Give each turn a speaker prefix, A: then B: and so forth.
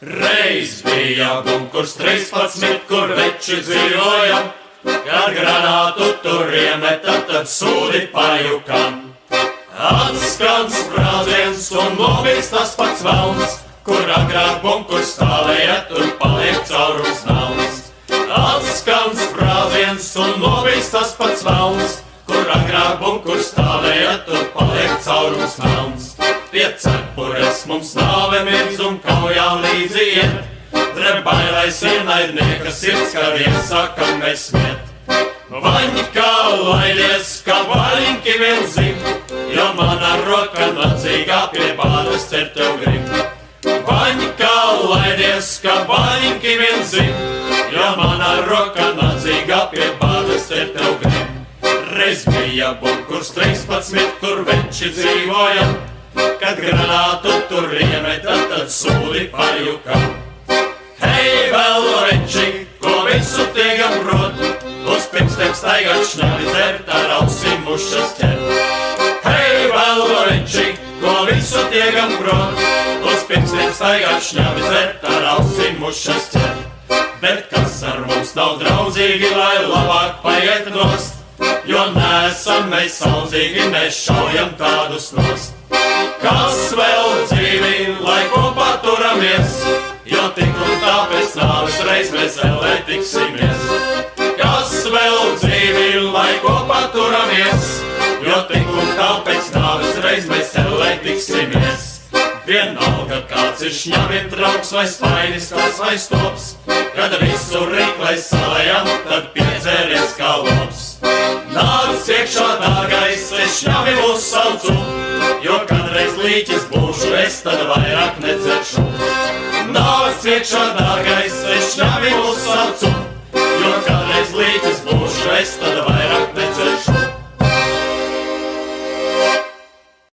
A: Reiz bija bunkurs 13, kur veči dzīvoja, kad granātu tur iemeta, tad sūdi pajukam. Atskan sprādziens un nobīgs tas pats velns, kur agrāk bunkurs stāvēja, tur paliek caurums melns. Atskan sprādziens un nobīgs tas pats velns, kur agrāk bunkurs stāvēja, tur paliek caurums melns. Pie cepures mums nāve mirdz un kaujā līdzi iet, drebailais ienaidnieka sirds, kad iesaka mēs smiet. Vaņķā laidies, kā vaļņķi vien zin, jo mana roka nacīgā pie bādas cer tev grib. Vaņķā laidies, kā vaļņķi vien zin, jo mana roka nacīgā pie bādas cer tev grib. Reiz bija bunkurs 13, kur veči dzīvoja, kad granātu tur iemeta, tad sūdi pajukam. Hei, vēl veči, ko visu tiegam prot, uz pirkstiem staigāt šņavi dzert, ar ausīm mušas ķert. Hei, vēl veči, ko visu tiegam prot, uz pirkstiem staigāt šņavi dzert, ar ausīm mušas ķert. Bet kas ar mums nav draudzīgi, lai labāk paiet nost, jo neesam mēs saudzīgi, mēs šaujam tādus nost. Kas vēl dzīvi, lai kopā turamies, jo tik un tā pēc nāves reiz mēs ellē tiksimies. Kas vēl dzīvi, lai kopā turamies, jo tik un tā pēc nāves reiz mēs ellē tiksimies. Vienalga kāds ir šņaviem draugs vai spainis, kas vai stops, kad visu riklais salējam, tad piedzēries kā lops. Nāc iekšā, dārgais, es šņavim uzsaucu, jo kādreiz līķis būšu, es tad vairāk nedzeršu. Nāc iekšā, dārgais, es šņavim uzsaucu, jo kādreiz līķis būšu, es tad